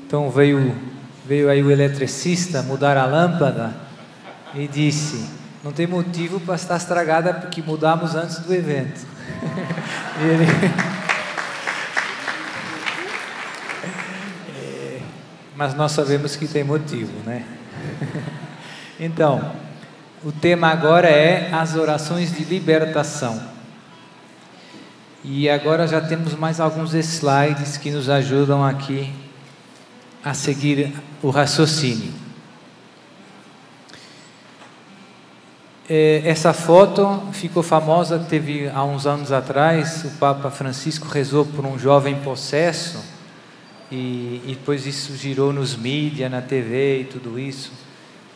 Então veio aí o eletricista mudar a lâmpada e disse: não tem motivo para estar estragada porque mudamos antes do evento. Mas nós sabemos que tem motivo, né? Então, o tema agora é as orações de libertação. E agora já temos mais alguns slides que nos ajudam aqui a seguir o raciocínio. Essa foto ficou famosa, teve há uns anos atrás, o Papa Francisco rezou por um jovem possesso e depois isso girou nos mídias, na TV e tudo isso.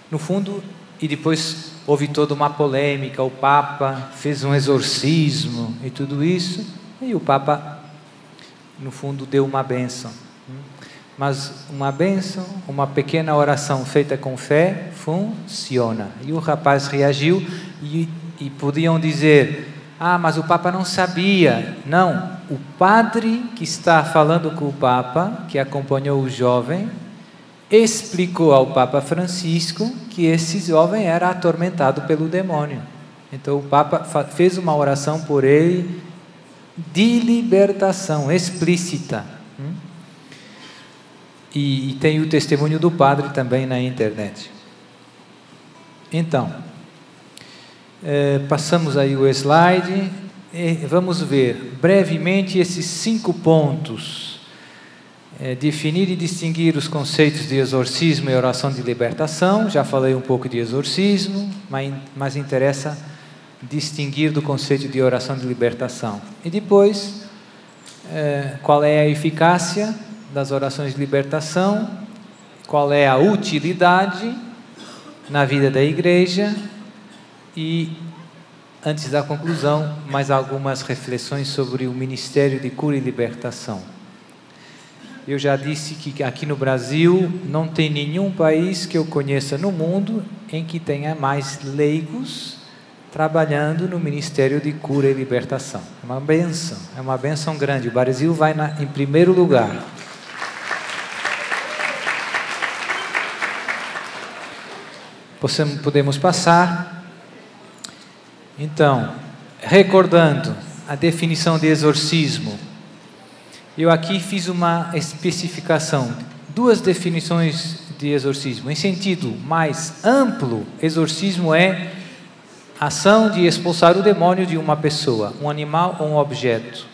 No fundo, e depois houve toda uma polêmica, o Papa fez um exorcismo e tudo isso, e o Papa, no fundo, deu uma bênção. Mas uma bênção, uma pequena oração feita com fé, funciona. E o rapaz reagiu e podiam dizer: ah, mas o Papa não sabia. Não, o padre que está falando com o Papa, que acompanhou o jovem, explicou ao Papa Francisco que esse jovem era atormentado pelo demônio. Então o Papa fez uma oração por ele de libertação explícita. E tem o testemunho do padre também na internet. Então, passamos aí o slide e vamos ver brevemente esses 5 pontos. Definir e distinguir os conceitos de exorcismo e oração de libertação. Já falei um pouco de exorcismo, mas interessa distinguir do conceito de oração de libertação. E depois, qual é a eficácia das orações de libertação, qual é a utilidade na vida da igreja e, antes da conclusão, mais algumas reflexões sobre o Ministério de Cura e Libertação. Eu já disse que aqui no Brasil não tem nenhum país que eu conheça no mundo em que tenha mais leigos trabalhando no Ministério de Cura e Libertação. É uma bênção grande. O Brasil vai em primeiro lugar. Podemos passar. Então, recordando a definição de exorcismo, eu aqui fiz uma especificação, 2 definições de exorcismo. Em sentido mais amplo, exorcismo é ação de expulsar o demônio de uma pessoa, um animal ou um objeto.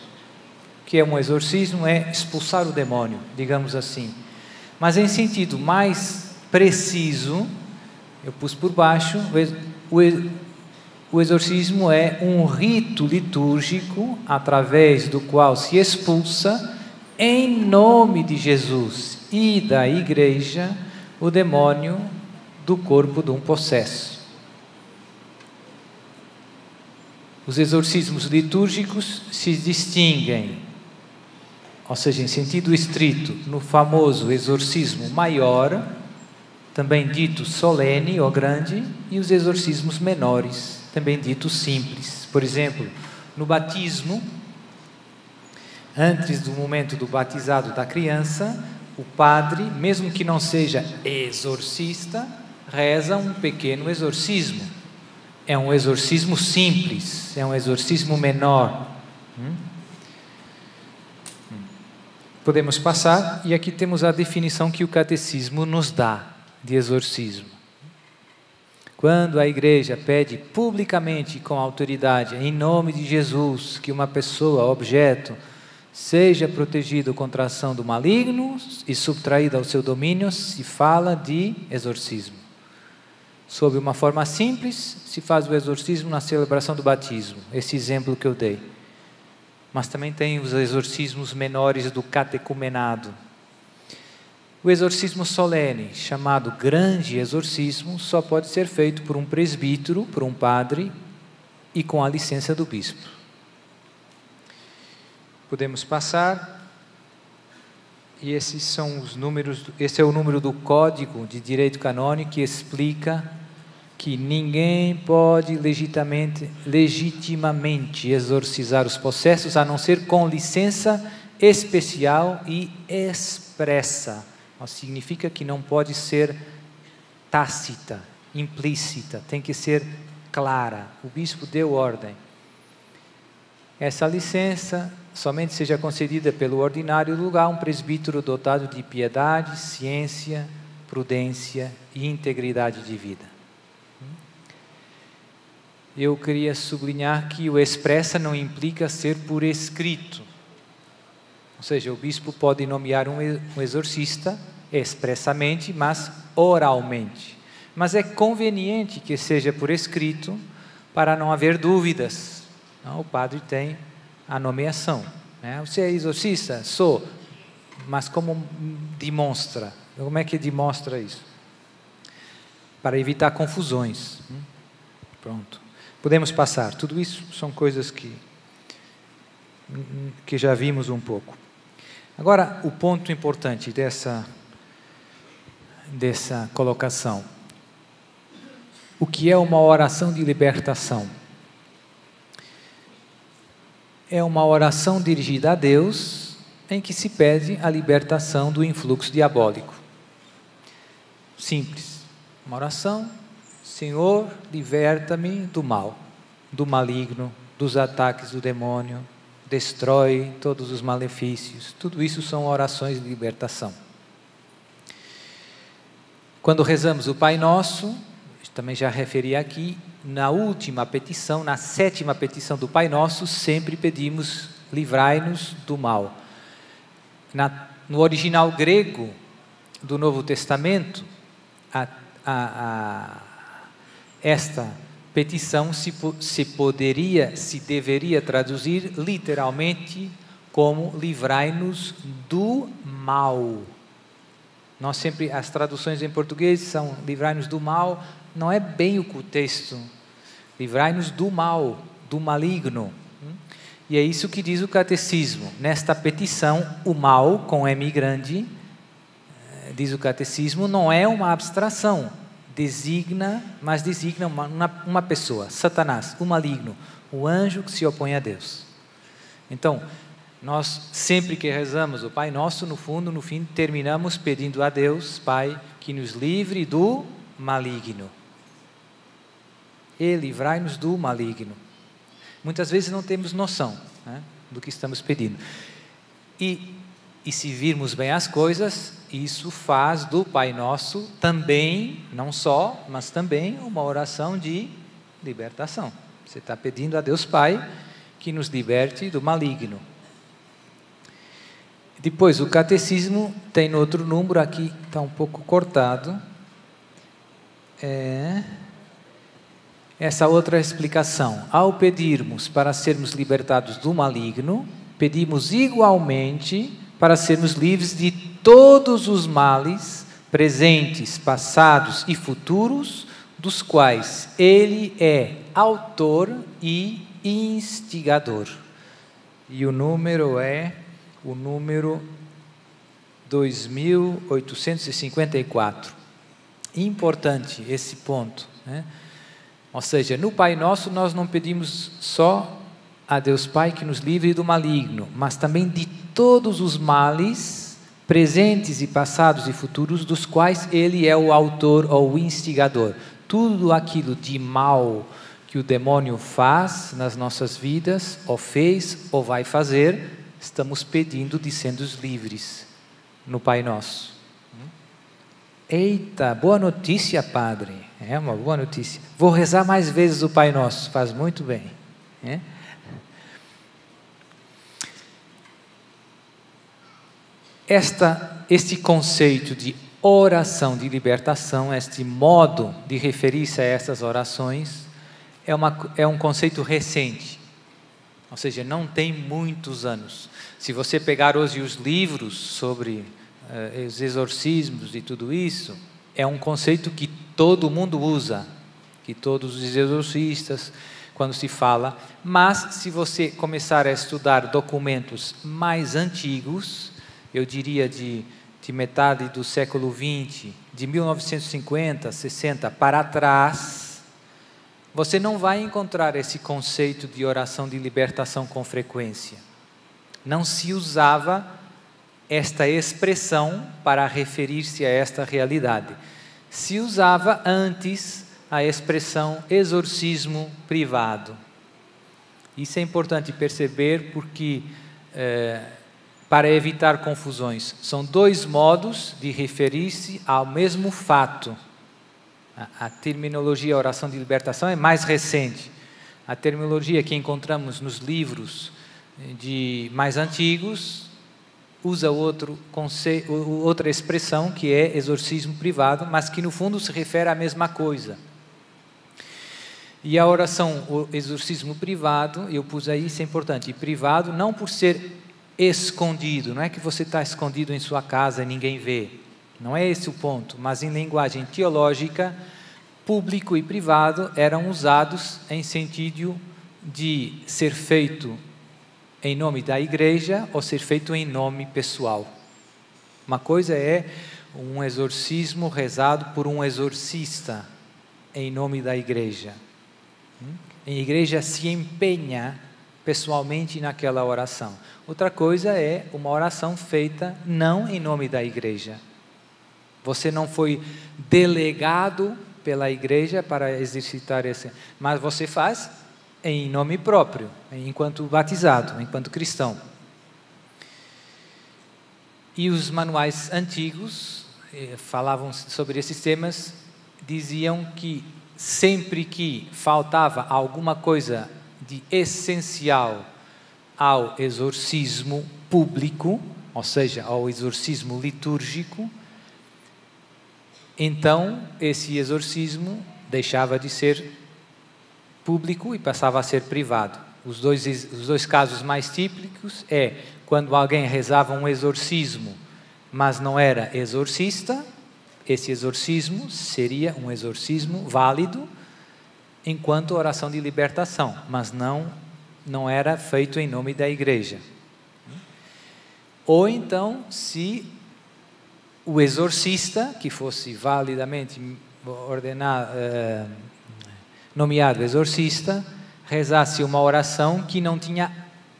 O que é um exorcismo? É expulsar o demônio, digamos assim. Mas em sentido mais preciso, eu pus por baixo, o exorcismo é um rito litúrgico através do qual se expulsa, em nome de Jesus e da igreja, o demônio do corpo de um possesso. Os exorcismos litúrgicos se distinguem, ou seja, em sentido estrito, no famoso exorcismo maior, também dito solene ou grande, e os exorcismos menores, também dito simples. Por exemplo, no batismo, antes do momento do batizado da criança, o padre, mesmo que não seja exorcista, reza um pequeno exorcismo. É um exorcismo simples, é um exorcismo menor. Podemos passar, e aqui temos a definição que o catecismo nos dá de exorcismo. Quando a igreja pede publicamente e com autoridade, em nome de Jesus, que uma pessoa, objeto, seja protegido contra a ação do maligno e subtraído ao seu domínio, se fala de exorcismo. Sob uma forma simples, se faz o exorcismo na celebração do batismo, esse exemplo que eu dei. Mas também tem os exorcismos menores do catecumenado. O exorcismo solene, chamado grande exorcismo, só pode ser feito por um presbítero, por um padre e com a licença do bispo. Podemos passar. E esses são os números, esse é o número do Código de Direito Canônico que explica que ninguém pode legitimamente exorcizar os possessos, a não ser com licença especial e expressa. Significa que não pode ser tácita, implícita, tem que ser clara. O bispo deu ordem. Essa licença somente seja concedida pelo ordinário lugar um presbítero dotado de piedade, ciência, prudência e integridade de vida. Eu queria sublinhar que o expressa não implica ser por escrito. Ou seja, o bispo pode nomear um exorcista expressamente, mas oralmente. Mas é conveniente que seja por escrito para não haver dúvidas. O padre tem a nomeação. Você é exorcista? Sou. Mas como demonstra? Como é que demonstra isso? Para evitar confusões. Pronto. Podemos passar. Tudo isso são coisas que já vimos um pouco. Agora, o ponto importante dessa colocação. O que é uma oração de libertação? É uma oração dirigida a Deus, em que se pede a libertação do influxo diabólico. Simples. Uma oração: Senhor, liberta-me do mal, do maligno, dos ataques do demônio, destrói todos os malefícios. Tudo isso são orações de libertação. Quando rezamos o Pai Nosso, também já referi aqui, na última petição, na 7ª petição do Pai Nosso, sempre pedimos: livrai-nos do mal. No original grego do Novo Testamento, esta petição se deveria traduzir literalmente como livrai-nos do mal. Nós sempre, as traduções em português são livrai-nos do mal, não é bem o texto. Livrai-nos do mal, do maligno. E é isso que diz o catecismo. Nesta petição, o mal, com M grande, diz o catecismo, não é uma abstração. Designa uma pessoa, Satanás, o maligno, o anjo que se opõe a Deus. Então, nós sempre que rezamos o Pai Nosso, no fim, terminamos pedindo a Deus, Pai, que nos livre do maligno. E livrai-nos do maligno. Muitas vezes não temos noção, do que estamos pedindo. E se virmos bem as coisas, isso faz do Pai Nosso também, não só, mas também uma oração de libertação. Você está pedindo a Deus Pai que nos liberte do maligno. Depois, o catecismo tem no outro número, aqui está um pouco cortado, essa outra explicação: ao pedirmos para sermos libertados do maligno, pedimos igualmente para sermos livres de todos os males, presentes, passados e futuros, dos quais Ele é autor e instigador. E o número é o número 2854. Importante esse ponto, Ou seja, no Pai Nosso nós não pedimos só a Deus Pai que nos livre do maligno, mas também de todos os males presentes e passados e futuros, dos quais Ele é o autor ou o instigador. Tudo aquilo de mal que o demônio faz nas nossas vidas, ou fez, ou vai fazer, estamos pedindo de sermos livres no Pai Nosso. Eita, boa notícia, Padre. É uma boa notícia. Vou rezar mais vezes o Pai Nosso, faz muito bem. Este conceito de oração de libertação, este modo de referir-se a essas orações, é um conceito recente. Ou seja, não tem muitos anos. Se você pegar hoje os livros sobre os exorcismos e tudo isso, é um conceito que todo mundo usa, que todos os exorcistas, quando se fala. Mas, se você começar a estudar documentos mais antigos, eu diria de metade do século XX, de 1950, 60 para trás, você não vai encontrar esse conceito de oração de libertação com frequência. Não se usava esta expressão para referir-se a esta realidade. Se usava antes a expressão exorcismo privado. Isso é importante perceber porque, para evitar confusões, são dois modos de referir-se ao mesmo fato. A terminologia oração de libertação é mais recente. A terminologia que encontramos nos livros mais antigos usa outra expressão que é exorcismo privado, mas que no fundo se refere à mesma coisa. E a oração, o exorcismo privado, eu pus aí, isso é importante, privado não por ser escondido, não é que você está escondido em sua casa e ninguém vê, não é esse o ponto, mas em linguagem teológica, público e privado eram usados em sentido de ser feito em nome da igreja ou ser feito em nome pessoal. Uma coisa é um exorcismo rezado por um exorcista em nome da igreja. A igreja se empenha pessoalmente naquela oração. Outra coisa é uma oração feita não em nome da igreja. Você não foi delegado pela igreja para exercitar esse, mas você faz em nome próprio, enquanto batizado, enquanto cristão. E os manuais antigos falavam sobre esses temas, diziam que sempre que faltava alguma coisa de essencial ao exorcismo público, ou seja, ao exorcismo litúrgico, então esse exorcismo deixava de ser público e passava a ser privado. Os dois casos mais típicos é quando alguém rezava um exorcismo, mas não era exorcista. Esse exorcismo seria um exorcismo válido enquanto oração de libertação, mas não era feito em nome da igreja. Ou então, se o exorcista, que fosse validamente nomeado exorcista, rezasse uma oração que não tinha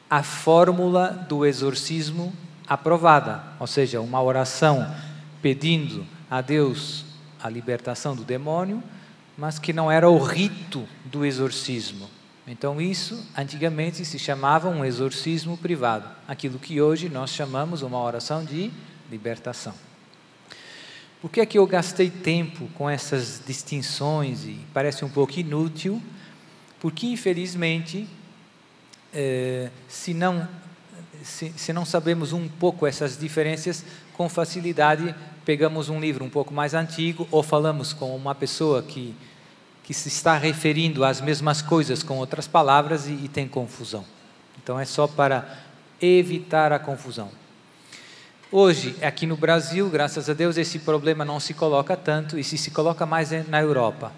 a fórmula do exorcismo aprovada, ou seja, uma oração pedindo a Deus a libertação do demônio, mas que não era o rito do exorcismo. Então isso, antigamente, se chamava um exorcismo privado, aquilo que hoje nós chamamos uma oração de libertação. Por que é que eu gastei tempo com essas distinções e parece um pouco inútil? Porque, infelizmente, se não sabemos um pouco essas diferenças, com facilidade pegamos um livro um pouco mais antigo ou falamos com uma pessoa que se está referindo às mesmas coisas com outras palavras e tem confusão. Então é só para evitar a confusão. Hoje, aqui no Brasil, graças a Deus, esse problema não se coloca tanto, e se coloca mais na Europa.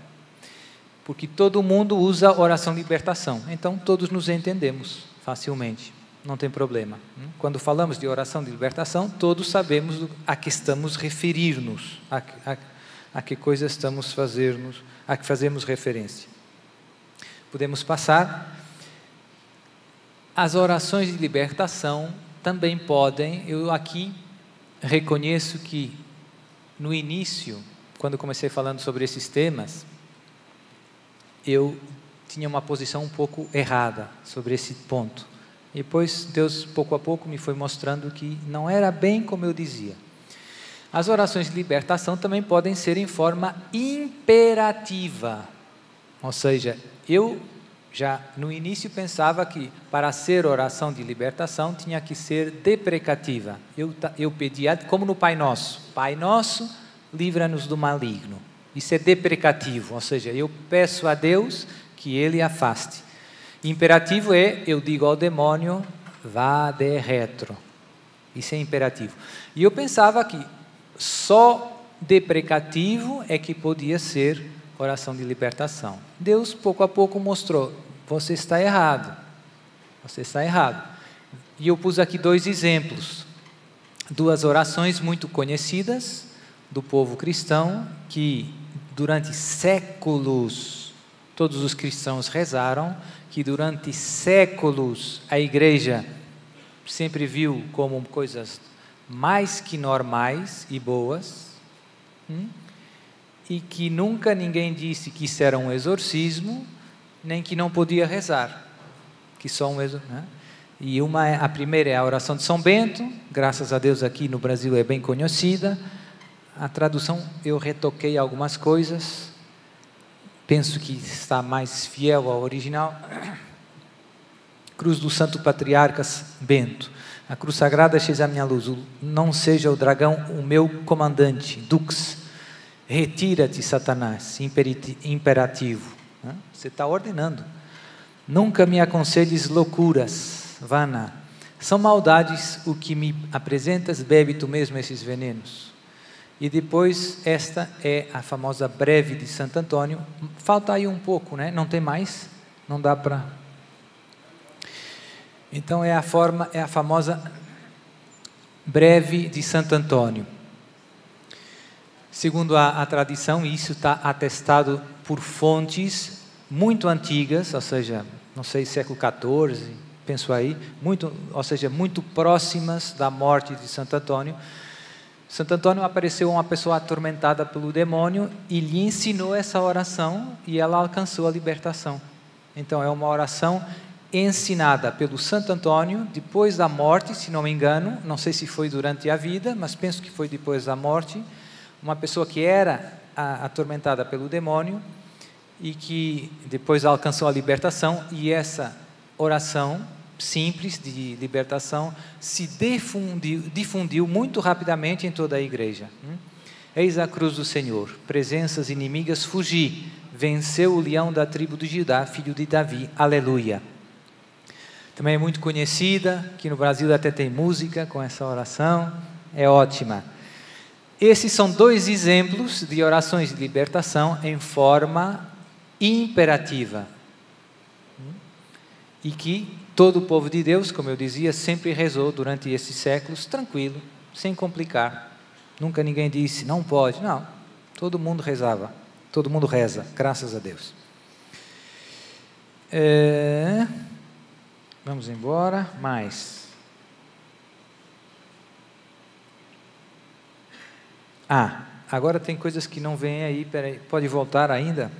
Porque todo mundo usa oração de libertação, então todos nos entendemos facilmente, não tem problema. Quando falamos de oração de libertação, todos sabemos a que estamos referir-nos, a que coisa estamos a que fazemos referência. Podemos passar. As orações de libertação também podem, eu aqui reconheço que no início, quando comecei falando sobre esses temas, eu tinha uma posição um pouco errada sobre esse ponto. E depois Deus, pouco a pouco, me foi mostrando que não era bem como eu dizia. As orações de libertação também podem ser em forma imperativa. Ou seja, eu já no início pensava que para ser oração de libertação tinha que ser deprecativa. Eu pedia, como no Pai Nosso. Pai Nosso, livra-nos do maligno. Isso é deprecativo, ou seja, eu peço a Deus que Ele afaste. Imperativo é, eu digo ao demônio, vá de retro. Isso é imperativo. E eu pensava que só deprecativo é que podia ser oração de libertação. Deus, pouco a pouco, mostrou, você está errado. Você está errado. E eu pus aqui 2 exemplos. 2 orações muito conhecidas do povo cristão, que durante séculos todos os cristãos rezaram, que durante séculos a igreja sempre viu como coisas mais que normais e boas, e que nunca ninguém disse que isso era um exorcismo, nem que não podia rezar, que só um exorcismo, né? E a primeira é a oração de São Bento, graças a Deus aqui no Brasil é bem conhecida. A tradução eu retoquei algumas coisas, penso que está mais fiel ao original. Cruz do Santo Patriarca Bento. A cruz sagrada seja a minha luz, não seja o dragão o meu comandante, dux. Retira-te, Satanás, imperativo. Você está ordenando. Nunca me aconselhes loucuras, vana. São maldades o que me apresentas, bebe tu mesmo esses venenos. E depois, esta é a famosa breve de Santo Antônio. Falta aí um pouco, né? Não tem mais? Não dá para... Então é a famosa breve de Santo Antônio. Segundo a tradição, isso está atestado por fontes muito antigas, ou seja, não sei, século XIV, penso aí, ou seja, muito próximas da morte de Santo Antônio. Santo Antônio apareceu uma pessoa atormentada pelo demônio e lhe ensinou essa oração e ela alcançou a libertação. Então é uma oração ensinada pelo Santo Antônio depois da morte, se não me engano, não sei se foi durante a vida, mas penso que foi depois da morte, uma pessoa que era atormentada pelo demônio e que depois alcançou a libertação, e essa oração simples de libertação se difundiu muito rapidamente em toda a igreja. Eis a cruz do Senhor, presenças inimigas fugi, venceu o leão da tribo de Judá, filho de Davi, aleluia. Também é muito conhecida, aqui no Brasil até tem música com essa oração, é ótima. Esses são dois exemplos de orações de libertação em forma imperativa. E que todo o povo de Deus, como eu dizia, sempre rezou durante esses séculos, tranquilo, sem complicar. Nunca ninguém disse, não pode, não. Todo mundo rezava, todo mundo reza, graças a Deus. Vamos embora, mais. Agora tem coisas que não vêm aí, peraí, pode voltar ainda?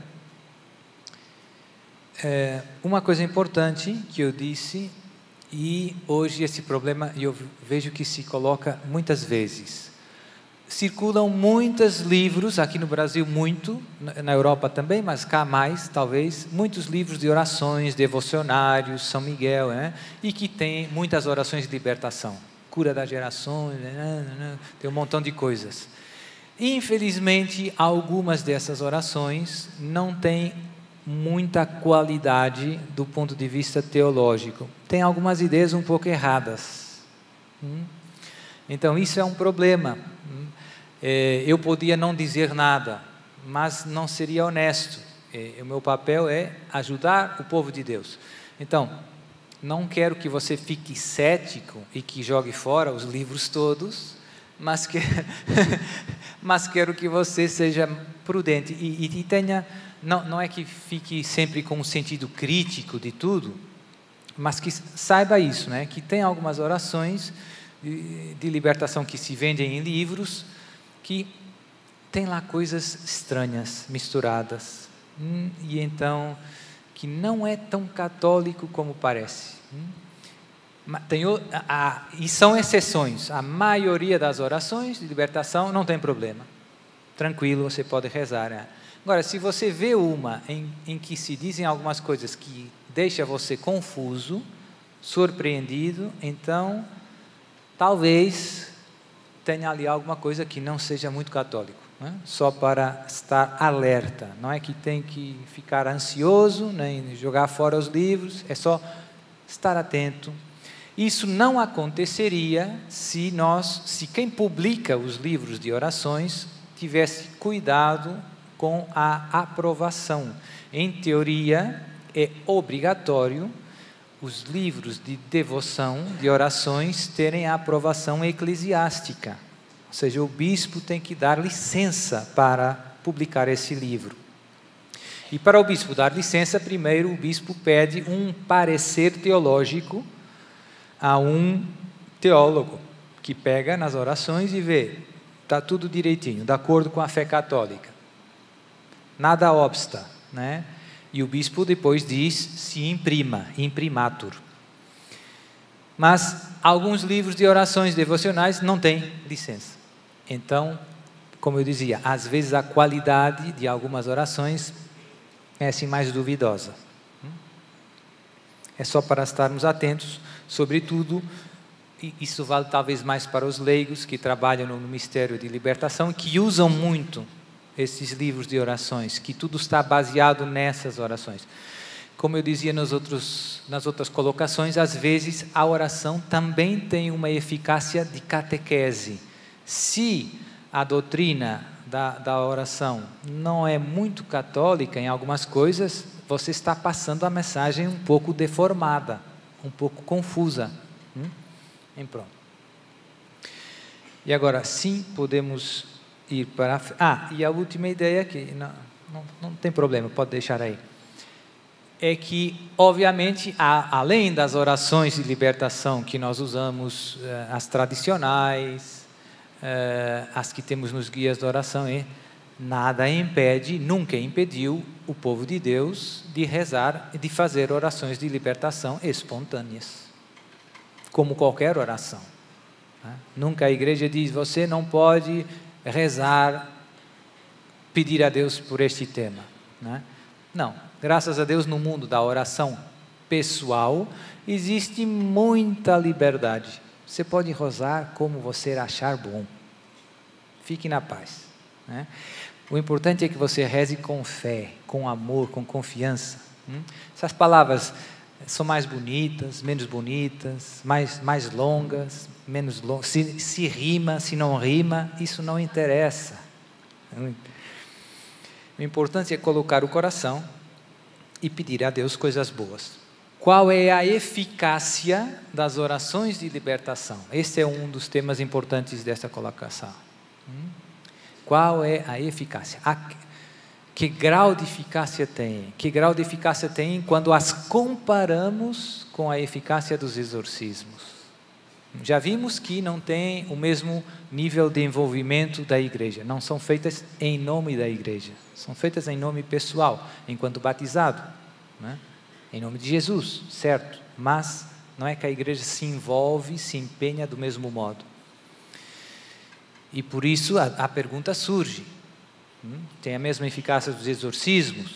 Uma coisa importante que eu disse, e hoje esse problema eu vejo que se coloca muitas vezes. Circulam muitos livros, aqui no Brasil muito, na Europa também, mas cá mais, talvez, muitos livros de orações, devocionários, São Miguel, né? E que tem muitas orações de libertação, cura das gerações, tem um montão de coisas. Infelizmente, algumas dessas orações não têm muita qualidade do ponto de vista teológico. Tem algumas ideias um pouco erradas. Então, isso é um problema. Eu podia não dizer nada, mas não seria honesto. O meu papel é ajudar o povo de Deus. Então, não quero que você fique cético e que jogue fora os livros todos, mas quero que você seja prudente e tenha... Não é que fique sempre com um sentido crítico de tudo, mas que saiba isso, né? Que tem algumas orações de libertação que se vendem em livros, que tem lá coisas estranhas, misturadas, e então, que não é tão católico como parece. E são exceções, a maioria das orações de libertação não tem problema, tranquilo, você pode rezar, né? Agora, se você vê uma em que se dizem algumas coisas que deixa você confuso, surpreendido, então, talvez tenha ali alguma coisa que não seja muito católico, né? Só para estar alerta, não é que tem que ficar ansioso, nem jogar fora os livros, é só estar atento. Isso não aconteceria se quem publica os livros de orações tivesse cuidado com a aprovação. Em teoria, é obrigatório os livros de devoção, de orações, terem a aprovação eclesiástica. Ou seja, o bispo tem que dar licença para publicar esse livro. E para o bispo dar licença, primeiro o bispo pede um parecer teológico a um teólogo, que pega nas orações e vê, está tudo direitinho, de acordo com a fé católica. Nada obsta, né? E o bispo depois diz, se imprima, imprimatur. Mas alguns livros de orações devocionais não têm licença. Então, como eu dizia, às vezes a qualidade de algumas orações é assim mais duvidosa. É só para estarmos atentos, sobretudo, e isso vale talvez mais para os leigos que trabalham no mistério de libertação, que usam muito esses livros de orações, que tudo está baseado nessas orações. Como eu dizia nas outras colocações, às vezes a oração também tem uma eficácia de catequese. Se a doutrina da oração não é muito católica em algumas coisas, você está passando a mensagem um pouco deformada, um pouco confusa. Pronto. E agora, sim, podemos ir para... e a última ideia, que não tem problema, pode deixar aí, é que, obviamente, além das orações de libertação que nós usamos, as tradicionais, as que temos nos guias de oração, nada impede, nunca impediu o povo de Deus de rezar e de fazer orações de libertação espontâneas, como qualquer oração. Nunca a igreja diz, você não pode rezar, pedir a Deus por este tema. Não, graças a Deus no mundo da oração pessoal existe muita liberdade. Você pode rezar como você achar bom. Fique na paz. O importante é que você reze com fé, com amor, com confiança. Essas palavras são mais bonitas, menos bonitas, mais longas, menos longas. Se rima, se não rima, isso não interessa. O importante é colocar o coração e pedir a Deus coisas boas. Qual é a eficácia das orações de libertação? Esse é um dos temas importantes desta colocação. Qual é a eficácia? Que grau de eficácia tem? Que grau de eficácia tem quando as comparamos com a eficácia dos exorcismos? Já vimos que não tem o mesmo nível de envolvimento da igreja. Não são feitas em nome da igreja. São feitas em nome pessoal, enquanto batizado. Em nome de Jesus, certo? Mas não é que a igreja se envolve, se empenha do mesmo modo. E por isso a pergunta surge. Tem a mesma eficácia dos exorcismos?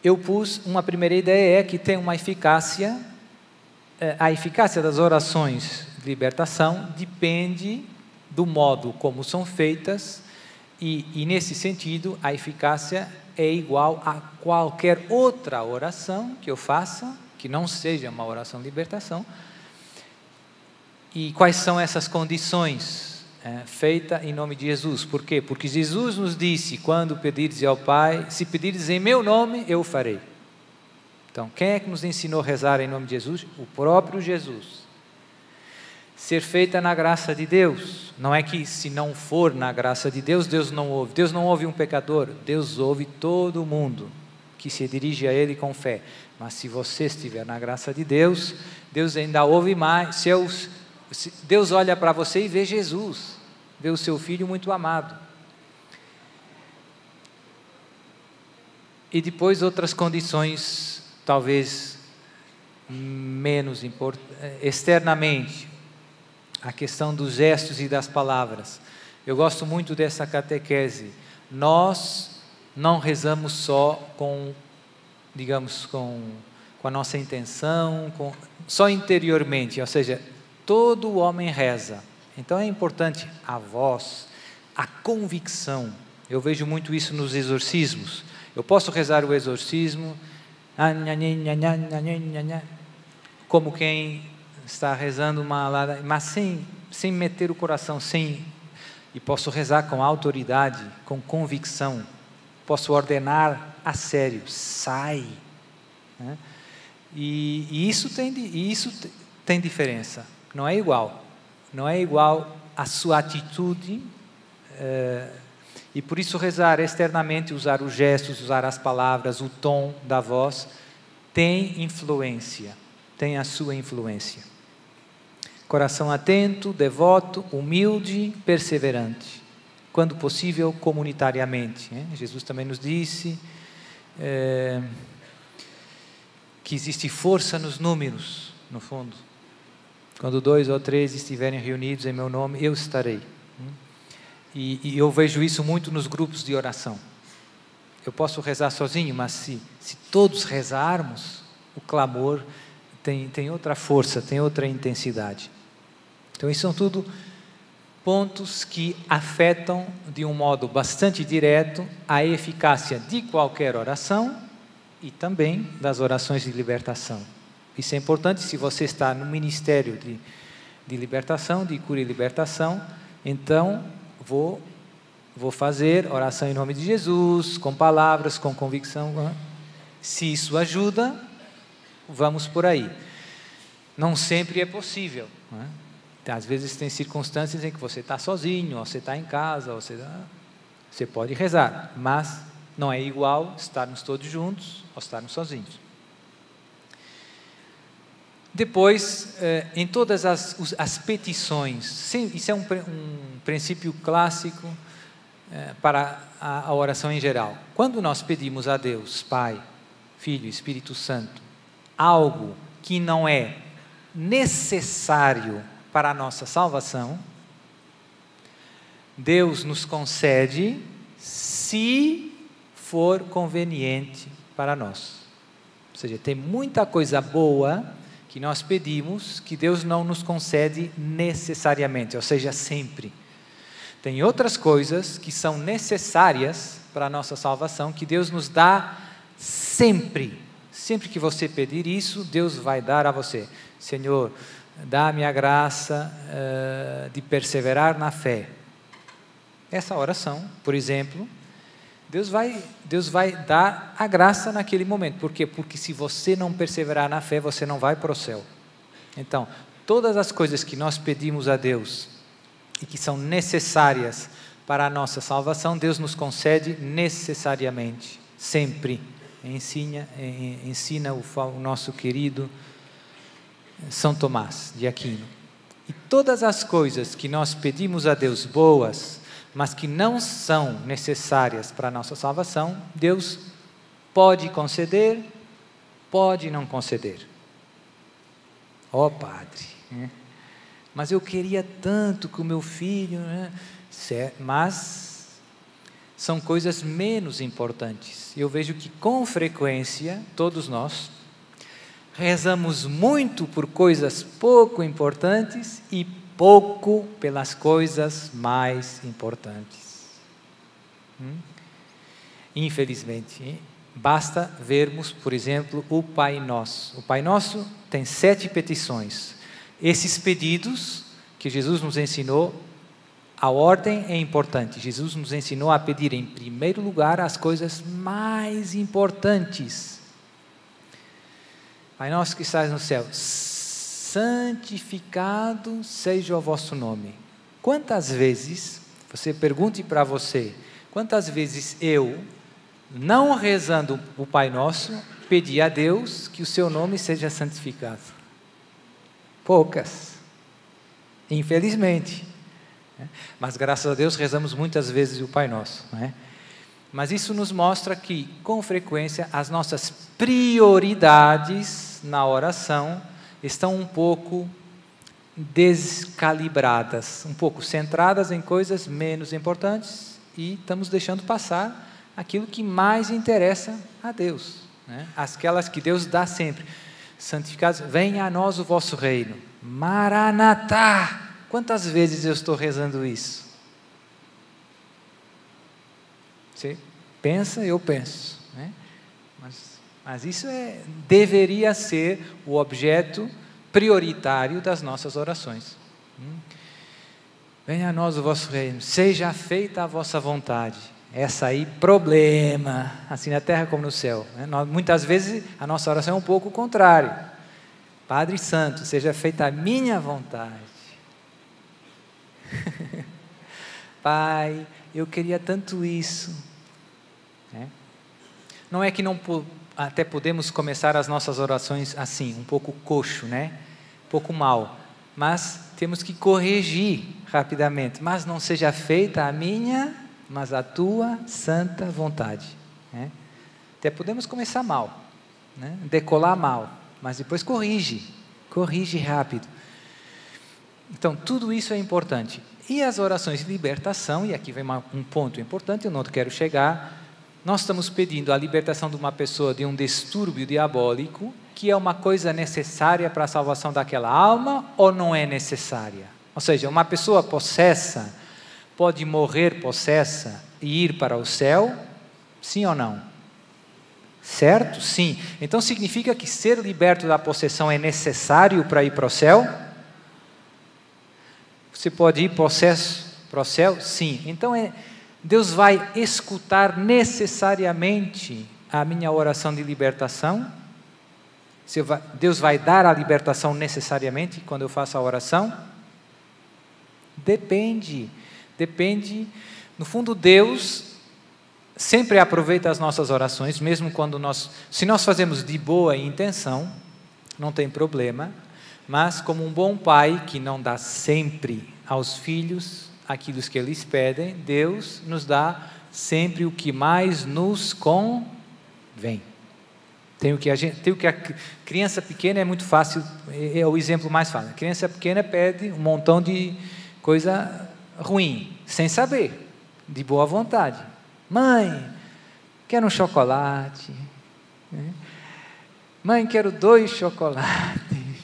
Eu pus uma primeira ideia, que tem uma eficácia, a eficácia das orações de libertação depende do modo como são feitas, e nesse sentido a eficácia é igual a qualquer outra oração que eu faça, que não seja uma oração de libertação. E quais são essas condições? Feita em nome de Jesus. Por quê? Porque Jesus nos disse, quando pedires ao Pai, se pedires em meu nome, eu o farei. Então, quem é que nos ensinou a rezar em nome de Jesus? O próprio Jesus. Ser feita na graça de Deus. Não é que se não for na graça de Deus, Deus não ouve. Deus não ouve um pecador. Deus ouve todo mundo que se dirige a Ele com fé. Mas se você estiver na graça de Deus, Deus ainda ouve mais. Deus olha para você e vê Jesus, vê o seu Filho muito amado. E depois outras condições, talvez menos importantes, externamente, a questão dos gestos e das palavras. Eu gosto muito dessa catequese. Nós não rezamos só com a nossa intenção, só interiormente, ou seja, todo homem reza. Então é importante a voz, a convicção. Eu vejo muito isso nos exorcismos. Eu posso rezar o exorcismo como quem está rezando mas sem meter o coração, e posso rezar com autoridade, com convicção. Posso ordenar a sério, sai. E isso tem diferença. Não é igual a sua atitude, e por isso rezar externamente, usar os gestos, usar as palavras, o tom da voz, tem influência, tem a sua influência. Coração atento, devoto, humilde, perseverante. Quando possível, comunitariamente. Jesus também nos disse que existe força nos números, no fundo. Quando 2 ou 3 estiverem reunidos em meu nome, eu estarei. E eu vejo isso muito nos grupos de oração. Eu posso rezar sozinho, mas se todos rezarmos, o clamor tem outra força, tem outra intensidade. Então, isso são tudo pontos que afetam de um modo bastante direto a eficácia de qualquer oração e também das orações de libertação. Isso é importante se você está no ministério de libertação, de cura e libertação. Então, vou fazer oração em nome de Jesus, com palavras, com convicção. Se isso ajuda, vamos por aí. Não sempre é possível, não é? Às vezes tem circunstâncias em que você está sozinho, ou você está em casa, ou você pode rezar, mas não é igual estarmos todos juntos ou estarmos sozinhos. Depois, em todas as petições, isso é um princípio clássico para a oração em geral. Quando nós pedimos a Deus, Pai, Filho, Espírito Santo, algo que não é necessário para a nossa salvação, Deus nos concede se for conveniente para nós. Ou seja, tem muita coisa boa que nós pedimos que Deus não nos concede necessariamente, ou seja, sempre. Tem outras coisas que são necessárias para a nossa salvação que Deus nos dá sempre. Sempre que você pedir isso, Deus vai dar a você. Senhor, dá-me a graça de perseverar na fé. Essa oração, por exemplo, Deus vai dar a graça naquele momento. Por quê? Porque se você não perseverar na fé, você não vai para o céu. Então, todas as coisas que nós pedimos a Deus e que são necessárias para a nossa salvação, Deus nos concede necessariamente, sempre. Ensina o nosso querido São Tomás de Aquino. E todas as coisas que nós pedimos a Deus boas, mas que não são necessárias para a nossa salvação, Deus pode conceder, pode não conceder. Ó Padre, mas eu queria tanto que o meu filho, mas são coisas menos importantes. Eu vejo que com frequência, todos nós, rezamos muito por coisas pouco importantes e pouco pelas coisas mais importantes. Infelizmente, basta vermos, por exemplo, o Pai Nosso. O Pai Nosso tem 7 petições. Esses pedidos que Jesus nos ensinou, a ordem é importante. Jesus nos ensinou a pedir em primeiro lugar as coisas mais importantes. Pai nosso que estás no céu, santificado seja o vosso nome. Quantas vezes, você pergunte para você, quantas vezes eu, não rezando o Pai Nosso, pedi a Deus que o seu nome seja santificado? Poucas, infelizmente. Mas graças a Deus rezamos muitas vezes o Pai Nosso, não é? Mas isso nos mostra que, com frequência, as nossas prioridades na oração estão um pouco descalibradas, um pouco centradas em coisas menos importantes e estamos deixando passar aquilo que mais interessa a Deus, né? Aquelas que Deus dá sempre. Santificados, venha a nós o vosso reino. Maranatá! Quantas vezes eu estou rezando isso? Você pensa, eu penso, né? Mas isso deveria ser o objeto prioritário das nossas orações. Venha a nós o vosso reino, seja feita a vossa vontade. Essa aí, problema, assim na terra como no céu, né? Muitas vezes a nossa oração é um pouco o contrário. Padre Santo, seja feita a minha vontade. Pai, eu queria tanto isso. Não é que não até podemos começar as nossas orações assim, um pouco coxo, né? Um pouco mal. mas temos que corrigir rapidamente. Mas não seja feita a minha, mas a tua santa vontade. Né? Até podemos começar mal, né? Decolar mal, mas depois corrige rápido. Então, tudo isso é importante. E as orações de libertação, e aqui vem um ponto importante, eu não quero chegar, nós estamos pedindo a libertação de uma pessoa de um distúrbio diabólico, que é uma coisa necessária para a salvação daquela alma, ou não é necessária? Ou seja, uma pessoa possessa pode morrer possessa e ir para o céu? Sim ou não? Certo? Sim. Então significa que ser liberto da possessão é necessário para ir para o céu? Você pode ir possesso para o céu? Sim. Então Deus vai escutar necessariamente a minha oração de libertação? Deus vai dar a libertação necessariamente quando eu faço a oração? Depende. No fundo, Deus sempre aproveita as nossas orações, mesmo quando se nós fazemos de boa intenção, não tem problema, mas como um bom pai que não dá sempre aos filhos aquilo que eles pedem, Deus nos dá sempre o que mais nos convém. Tem o que a criança pequena é muito fácil, é o exemplo mais fácil. A criança pequena pede um montão de coisa ruim, sem saber, de boa vontade. Mãe, quero um chocolate. Mãe, quero 2 chocolates.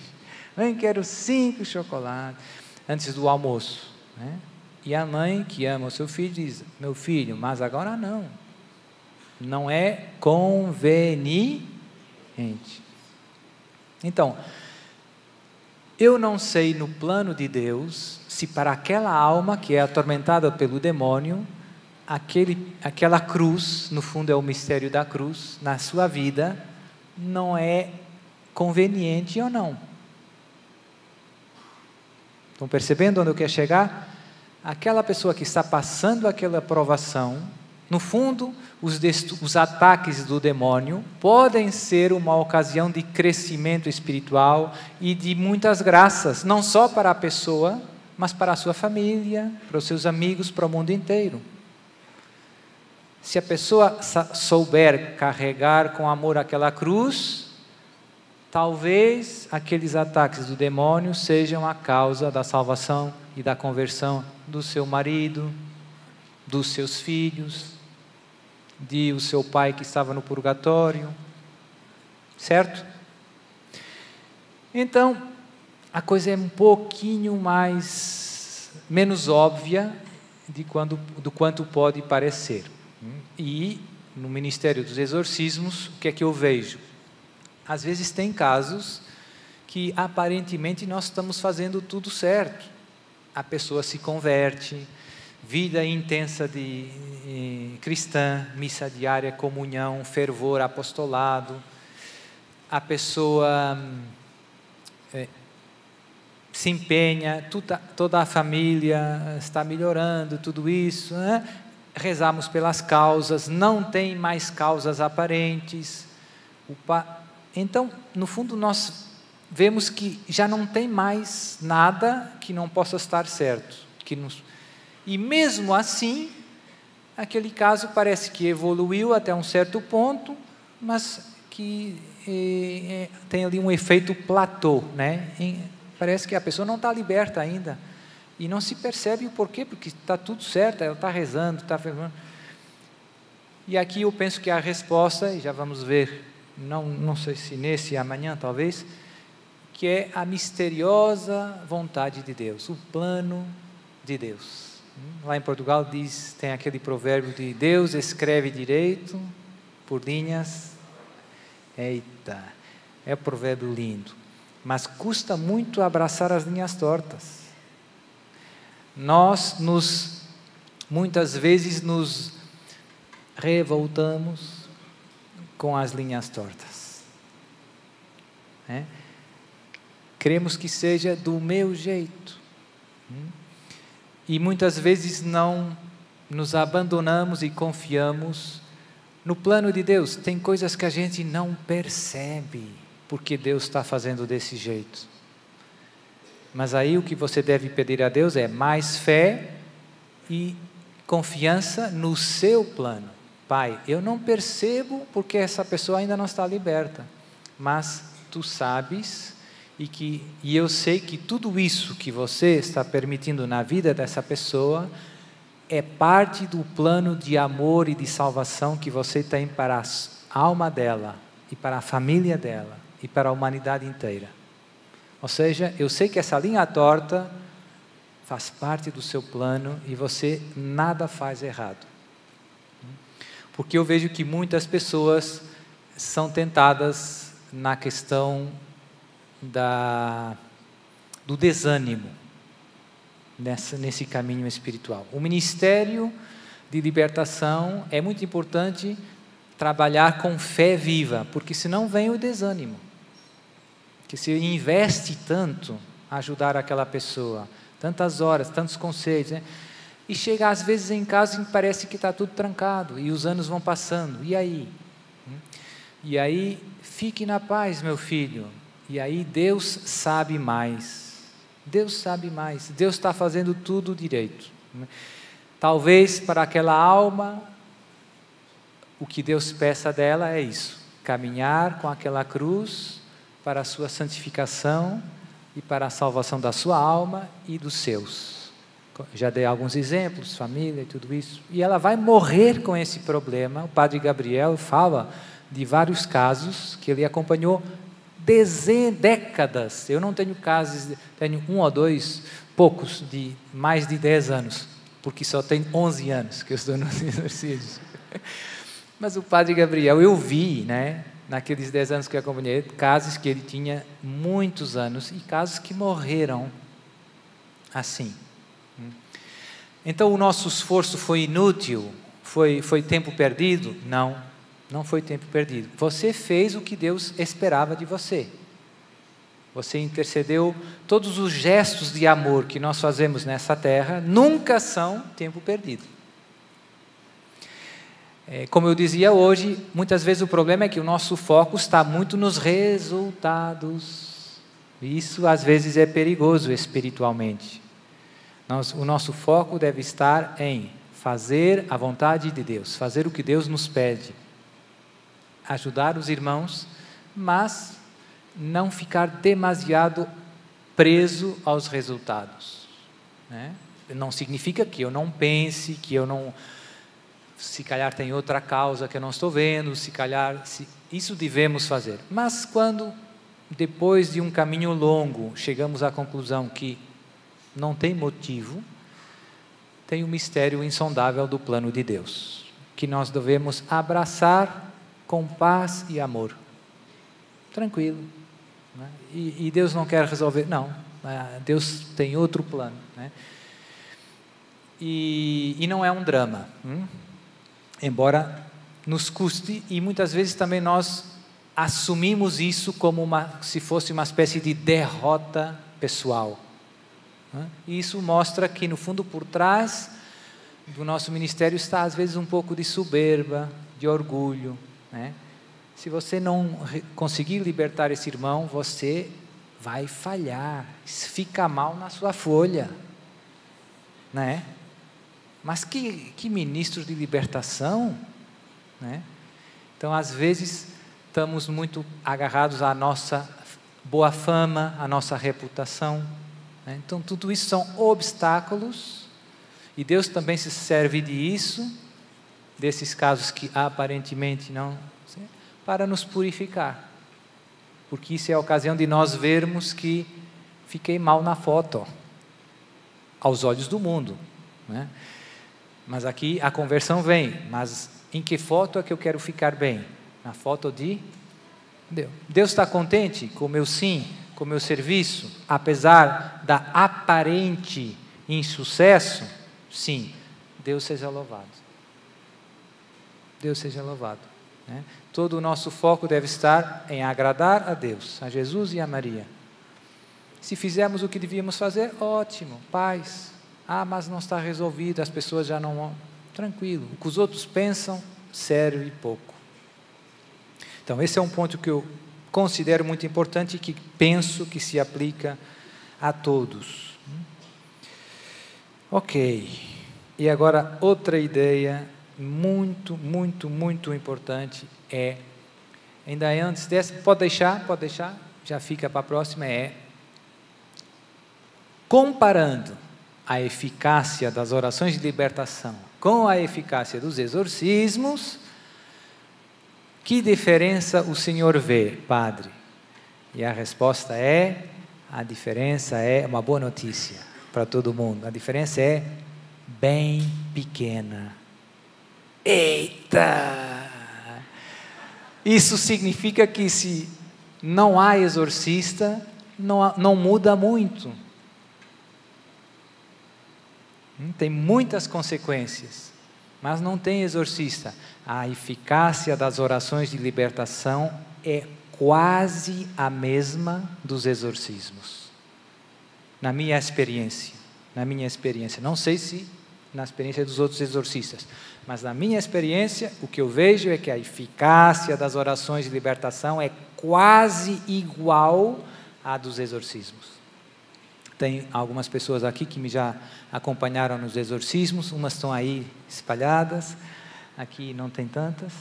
Mãe, quero 5 chocolates. Antes do almoço. Né? E a mãe que ama o seu filho diz: meu filho, mas agora não. Não é conveniente. Então, eu não sei no plano de Deus se para aquela alma que é atormentada pelo demônio, aquela cruz, no fundo é o mistério da cruz, na sua vida, não é conveniente ou não. Estão percebendo onde eu quero chegar? Aquela pessoa que está passando aquela provação, no fundo, os ataques do demônio podem ser uma ocasião de crescimento espiritual e de muitas graças, não só para a pessoa, mas para a sua família, para os seus amigos, para o mundo inteiro. Se a pessoa souber carregar com amor aquela cruz, talvez aqueles ataques do demônio sejam a causa da salvação e da conversão do seu marido, dos seus filhos, o seu pai que estava no purgatório, certo? Então, a coisa é um pouquinho menos óbvia do quanto pode parecer. E no Ministério dos Exorcismos, o que é que eu vejo? Às vezes tem casos que aparentemente nós estamos fazendo tudo certo. A pessoa se converte, vida intensa de cristã, missa diária, comunhão, fervor, apostolado. A pessoa se empenha, toda a família está melhorando, tudo isso, né? Rezamos pelas causas, não tem mais causas aparentes. Então, no fundo, nós vemos que já não tem mais nada que não possa estar certo. E mesmo assim, aquele caso parece que evoluiu até um certo ponto, mas que tem ali um efeito platô, né? Parece que a pessoa não está liberta ainda. E não se percebe o porquê, porque está tudo certo, ela está rezando, está fervendo. E aqui eu penso que a resposta, e já vamos ver, não sei se nesse e amanhã talvez, que é a misteriosa vontade de Deus, o plano de Deus. Lá em Portugal tem aquele provérbio de Deus escreve direito por linhas. Eita, é um provérbio lindo, mas custa muito abraçar as linhas tortas. Nós muitas vezes nos revoltamos com as linhas tortas. Queremos que seja do meu jeito. E muitas vezes não nos abandonamos e confiamos no plano de Deus. Tem coisas que a gente não percebe porque Deus está fazendo desse jeito. Mas aí o que você deve pedir a Deus é mais fé e confiança no seu plano. Pai, eu não percebo porque essa pessoa ainda não está liberta, mas tu sabes e eu sei que tudo isso que você está permitindo na vida dessa pessoa é parte do plano de amor e de salvação que você tem para a alma dela e para a família dela e para a humanidade inteira. Ou seja, eu sei que essa linha torta faz parte do seu plano e você nada faz errado. Porque eu vejo que muitas pessoas são tentadas na questão do desânimo nesse caminho espiritual. O ministério de libertação é muito importante trabalhar com fé viva, porque senão vem o desânimo. Que se investe tanto a ajudar aquela pessoa, tantas horas, tantos conceitos, né? E chega às vezes em casa e parece que está tudo trancado, e os anos vão passando, e aí? E aí, fique na paz, meu filho, e aí Deus sabe mais, Deus sabe mais, Deus está fazendo tudo direito. Talvez para aquela alma, o que Deus peça dela é isso, caminhar com aquela cruz para a sua santificação e para a salvação da sua alma e dos seus. Já dei alguns exemplos, família e tudo isso. E ela vai morrer com esse problema. O padre Gabriel fala de vários casos que ele acompanhou décadas. Eu não tenho casos, tenho um ou dois, poucos, de mais de 10 anos, porque só tem 11 anos que eu estou nos exercícios. Mas o padre Gabriel, eu vi, né, naqueles 10 anos que eu acompanhei, casos que ele tinha muitos anos e casos que morreram assim. Então o nosso esforço foi inútil? Foi tempo perdido? Não, não foi tempo perdido. Você fez o que Deus esperava de você. Você intercedeu. Todos os gestos de amor que nós fazemos nessa terra nunca são tempo perdido. Como eu dizia hoje, muitas vezes o problema é que o nosso foco está muito nos resultados. Isso às vezes é perigoso espiritualmente. O nosso foco deve estar em fazer a vontade de Deus, fazer o que Deus nos pede, ajudar os irmãos, mas não ficar demasiado preso aos resultados, né? Não significa que eu não pense, que eu não, se calhar tem outra causa que eu não estou vendo, isso devemos fazer, mas quando depois de um caminho longo chegamos à conclusão que não tem motivo, tem o mistério insondável do plano de Deus, que nós devemos abraçar com paz e amor, tranquilo, né? E Deus não quer resolver, não, Deus tem outro plano, né? E não é um drama, embora nos custe, e muitas vezes também nós assumimos isso como se fosse uma espécie de derrota pessoal. E isso mostra que no fundo por trás do nosso ministério está às vezes um pouco de soberba, de orgulho, né? Se você não conseguir libertar esse irmão, você vai falhar, fica mal na sua folha, né? Mas que ministros de libertação, né? Então às vezes estamos muito agarrados à nossa boa fama, à nossa reputação. Então tudo isso são obstáculos, e Deus também se serve desses casos que aparentemente não, para nos purificar, porque isso é a ocasião de nós vermos que fiquei mal na foto, aos olhos do mundo, né? Mas aqui a conversão vem, mas em que foto é que eu quero ficar bem? Na foto de Deus. Deus está contente com o meu sim, com o meu serviço, apesar da aparente insucesso? Sim, Deus seja louvado. Deus seja louvado, né? Todo o nosso foco deve estar em agradar a Deus, a Jesus e a Maria. Se fizermos o que devíamos fazer, ótimo, paz. Mas não está resolvido, as pessoas já não... Tranquilo, o que os outros pensam serve pouco. Então esse é um ponto que eu considero muito importante e que penso que se aplica a todos. Ok. E agora outra ideia muito, muito, muito importante é, ainda antes dessa, pode deixar, já fica para a próxima, comparando a eficácia das orações de libertação com a eficácia dos exorcismos, que diferença o senhor vê, padre? E a resposta é, a diferença é uma boa notícia para todo mundo, a diferença é bem pequena. Eita! Isso significa que se não há exorcista, não muda muito. Tem muitas consequências, mas não tem exorcista. A eficácia das orações de libertação é quase a mesma dos exorcismos. Na minha experiência, não sei se na experiência dos outros exorcistas, mas na minha experiência, o que eu vejo é que a eficácia das orações de libertação é quase igual à dos exorcismos. Tem algumas pessoas aqui que me já acompanharam nos exorcismos, umas estão aí espalhadas, aqui não tem tantas,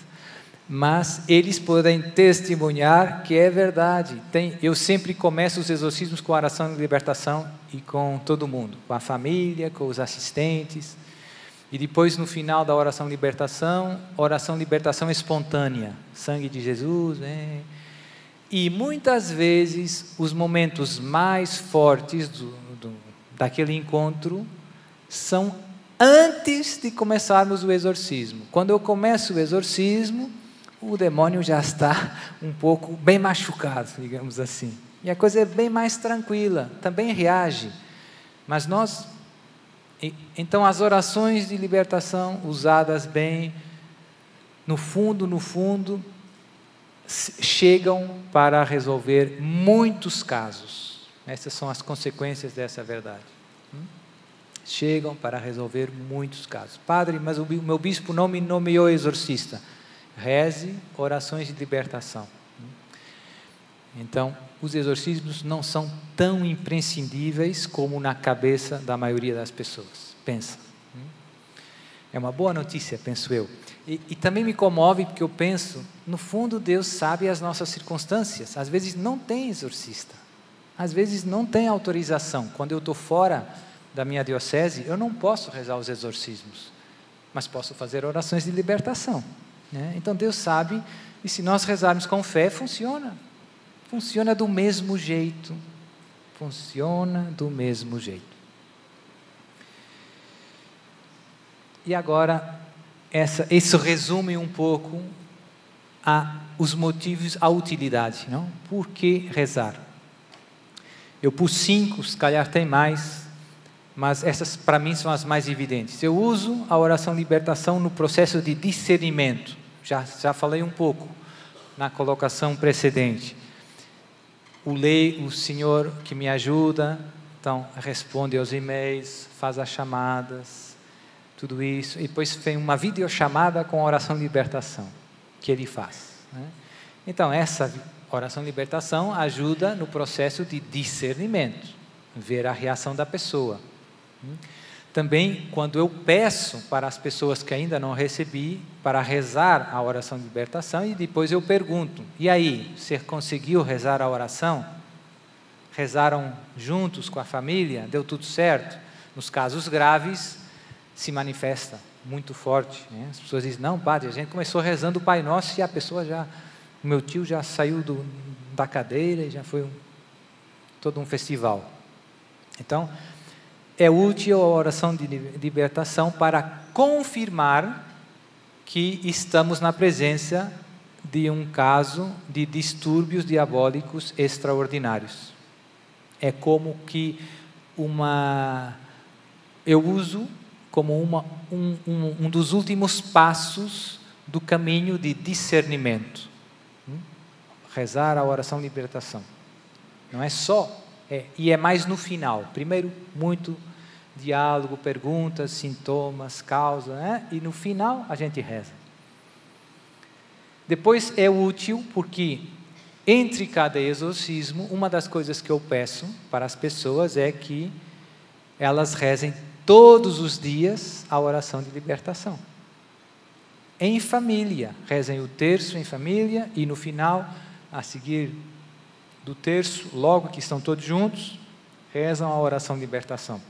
mas eles podem testemunhar que é verdade. Eu sempre começo os exorcismos com a oração de libertação e com todo mundo, com a família, com os assistentes, e depois no final da oração de libertação espontânea, sangue de Jesus, E muitas vezes os momentos mais fortes daquele encontro são antes de começarmos o exorcismo. Quando eu começo o exorcismo, o demônio já está um pouco bem machucado, digamos assim. E a coisa é bem mais tranquila, também reage. Mas então as orações de libertação usadas bem, no fundo, chegam para resolver muitos casos. Essas são as consequências dessa verdade. Chegam para resolver muitos casos. Padre, mas o meu bispo não me nomeou exorcista. Reze orações de libertação. Então, os exorcismos não são tão imprescindíveis como na cabeça da maioria das pessoas. Pensa. É uma boa notícia, penso eu. E também me comove porque eu penso, no fundo Deus sabe as nossas circunstâncias. Às vezes não tem exorcista, às vezes não tem autorização. Quando eu estou fora da minha diocese, eu não posso rezar os exorcismos, mas posso fazer orações de libertação, Então Deus sabe, e se nós rezarmos com fé, funciona do mesmo jeito, E agora, isso resume um pouco os motivos, a utilidade, não? Por que rezar? Eu pus 5, se calhar tem mais, mas essas para mim são as mais evidentes. Eu uso a oração de libertação no processo de discernimento, já falei um pouco na colocação precedente. O senhor que me ajuda, então responde aos e-mails, faz as chamadas, tudo isso, e depois vem uma videochamada com a oração de libertação, que ele faz. Então, essa oração de libertação ajuda no processo de discernimento, ver a reação da pessoa. Também, quando eu peço para as pessoas que ainda não recebi, para rezar a oração de libertação, e depois eu pergunto, e aí, você conseguiu rezar a oração? Rezaram juntos com a família? Deu tudo certo? Nos casos graves, se manifesta muito forte. As pessoas dizem, não, padre, a gente começou rezando o Pai Nosso e a pessoa o meu tio já saiu da cadeira e já foi todo um festival. Então, é útil a oração de libertação para confirmar que estamos na presença de um caso de distúrbios diabólicos extraordinários. É como que eu uso como um dos últimos passos do caminho de discernimento. Rezar a oração de libertação. Não é só, e é mais no final. Primeiro, muito diálogo, perguntas, sintomas, causa, e no final a gente reza. Depois é útil porque entre cada exorcismo, uma das coisas que eu peço para as pessoas é que elas rezem todos os dias a oração de libertação. Em família, rezem o terço em família e no final, a seguir do terço, logo que estão todos juntos, rezam a oração de libertação.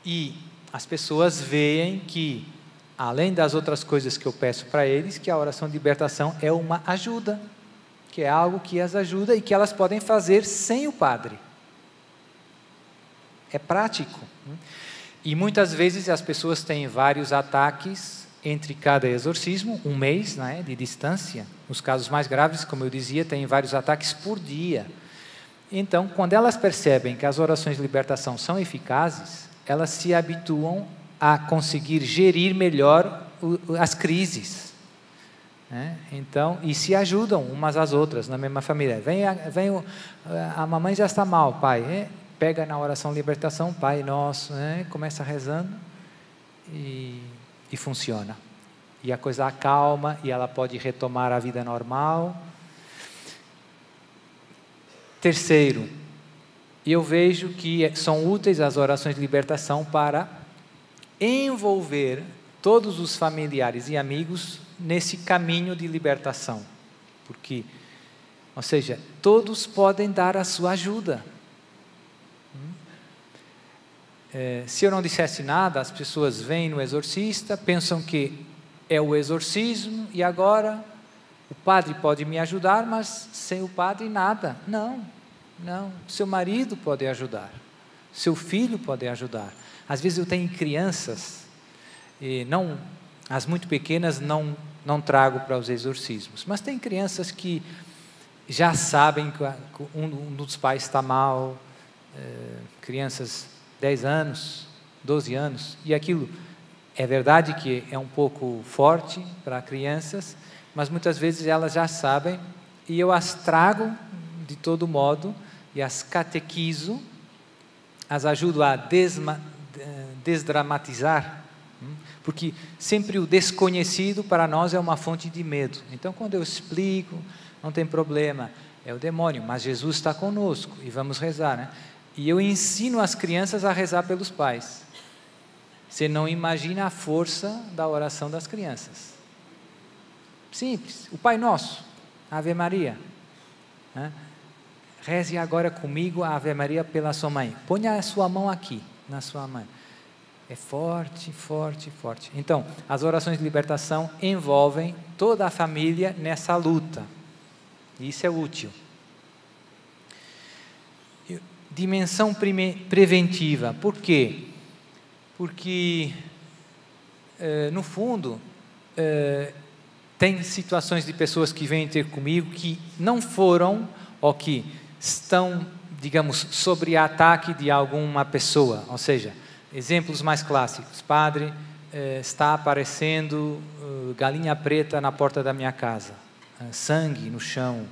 E as pessoas veem que, além das outras coisas que eu peço para eles, que a oração de libertação é uma ajuda, que é algo que as ajuda e que elas podem fazer sem o padre. É prático. E muitas vezes as pessoas têm vários ataques entre cada exorcismo, um mês, né, de distância. Os casos mais graves, como eu dizia, têm vários ataques por dia. Então, quando elas percebem que as orações de libertação são eficazes, elas se habituam a conseguir gerir melhor as crises. Então, e se ajudam umas às outras na mesma família. A mamãe já está mal, pai. Pega na oração de libertação, Pai Nosso, começa rezando e funciona. E a coisa acalma e ela pode retomar a vida normal. Terceiro, eu vejo que são úteis as orações de libertação para envolver todos os familiares e amigos nesse caminho de libertação. Porque, ou seja, todos podem dar a sua ajuda. Se eu não dissesse nada, as pessoas vêm no exorcista, pensam que é o exorcismo e agora o padre pode me ajudar, mas sem o padre nada. Não. Seu marido pode ajudar, seu filho pode ajudar. Às vezes eu tenho crianças, e as muito pequenas não trago para os exorcismos, mas tem crianças que já sabem que um dos pais está mal, crianças 10 anos, 12 anos, e aquilo é verdade que é um pouco forte para crianças, mas muitas vezes elas já sabem, e eu as trago de todo modo, e as catequizo, as ajudo a desdramatizar, porque sempre o desconhecido para nós é uma fonte de medo. Então, quando eu explico, não tem problema, é o demônio, mas Jesus está conosco, e vamos rezar, né? E eu ensino as crianças a rezar pelos pais. Você não imagina a força da oração das crianças. Simples. O Pai Nosso, Ave Maria. Reze agora comigo a Ave Maria pela sua mãe. Ponha a sua mão aqui, na sua mãe. É forte, forte, forte. Então, as orações de libertação envolvem toda a família nessa luta. E isso é útil. Dimensão preventiva. Por quê? Porque, no fundo, tem situações de pessoas que vêm ter comigo que não foram, ou que estão, digamos, sob ataque de alguma pessoa. Ou seja, exemplos mais clássicos. Padre, está aparecendo galinha preta na porta da minha casa. Sangue no chão.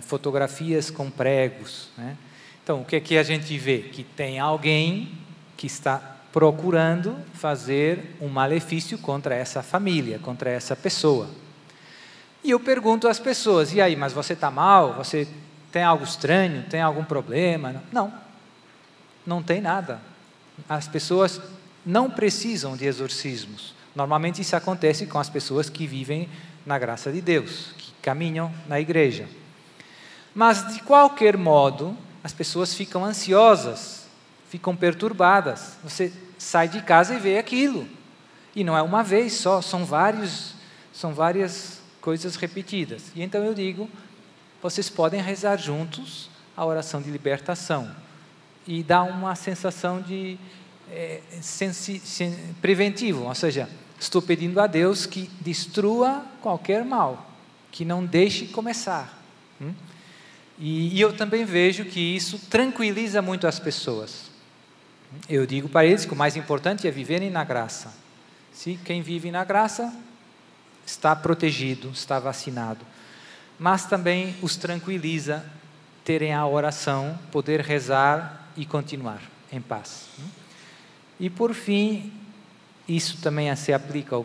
Fotografias com pregos, né? Então, o que é que a gente vê? Que tem alguém que está procurando fazer um malefício contra essa família, contra essa pessoa. E eu pergunto às pessoas, e aí, mas você está mal? Você tem algo estranho? Tem algum problema? Não tem nada. As pessoas não precisam de exorcismos. Normalmente isso acontece com as pessoas que vivem na graça de Deus, que caminham na igreja. Mas, de qualquer modo, as pessoas ficam ansiosas, ficam perturbadas. Você sai de casa e vê aquilo. E não é uma vez só, são várias coisas repetidas. E então eu digo, vocês podem rezar juntos a oração de libertação. E dá uma sensação de preventivo, ou seja, estou pedindo a Deus que destrua qualquer mal, que não deixe começar. E eu também vejo que isso tranquiliza muito as pessoas. Eu digo para eles que o mais importante é viverem na graça. Se quem vive na graça está protegido, está vacinado. Mas também os tranquiliza terem a oração, poder rezar e continuar em paz. E por fim, isso também se aplica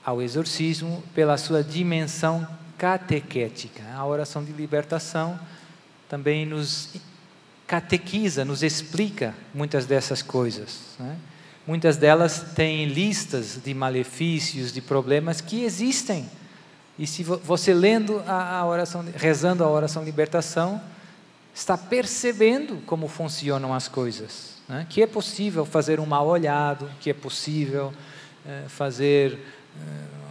ao exorcismo pela sua dimensão catequética. A oração de libertação também nos catequiza, nos explica muitas dessas coisas, né? Muitas delas têm listas de malefícios, de problemas que existem. E se você lendo a oração, rezando a oração de libertação, está percebendo como funcionam as coisas, né? Que é possível fazer um mal olhado, que é possível fazer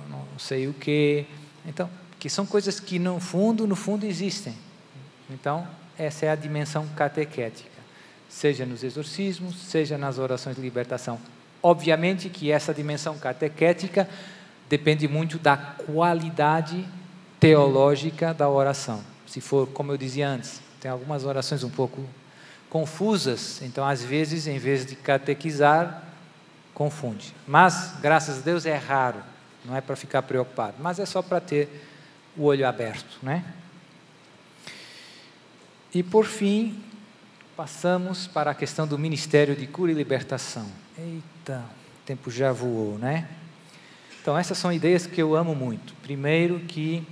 não sei o quê. Então, que são coisas que no fundo existem. Então, essa é a dimensão catequética, seja nos exorcismos, seja nas orações de libertação. Obviamente que essa dimensão catequética depende muito da qualidade teológica da oração. Se for, como eu dizia antes, tem algumas orações um pouco confusas, então às vezes, em vez de catequizar, confunde. Mas, graças a Deus, é raro, não é para ficar preocupado, mas é só para ter o olho aberto, né? E por fim, passamos para a questão do Ministério de Cura e Libertação. Eita, o tempo já voou, né? Então, essas são ideias que eu amo muito. Primeiro que,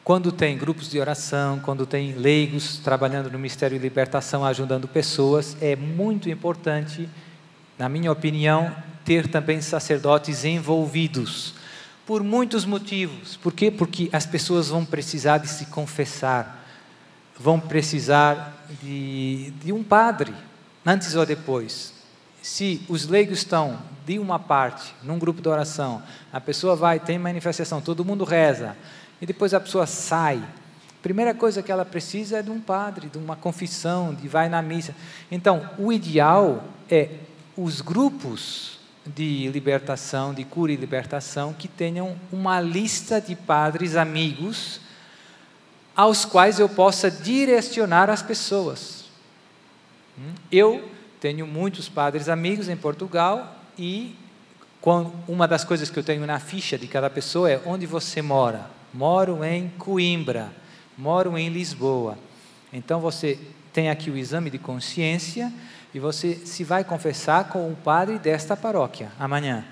quando tem grupos de oração, quando tem leigos trabalhando no Ministério de Libertação, ajudando pessoas, é muito importante, na minha opinião, ter também sacerdotes envolvidos, por muitos motivos. Por quê? Porque as pessoas vão precisar de se confessar, vão precisar de um padre, antes ou depois. Se os leigos estão de uma parte, num grupo de oração, a pessoa vai, tem manifestação, todo mundo reza, e depois a pessoa sai, a primeira coisa que ela precisa é de um padre, de uma confissão, de vai na missa. Então, o ideal é os grupos de libertação, de cura e libertação, que tenham uma lista de padres amigos aos quais eu possa direcionar as pessoas. Eu tenho muitos padres amigos em Portugal e uma das coisas que eu tenho na ficha de cada pessoa é onde você mora. Moro em Coimbra, moro em Lisboa. Então você tem aqui o exame de consciência e você se vai confessar com o padre desta paróquia amanhã.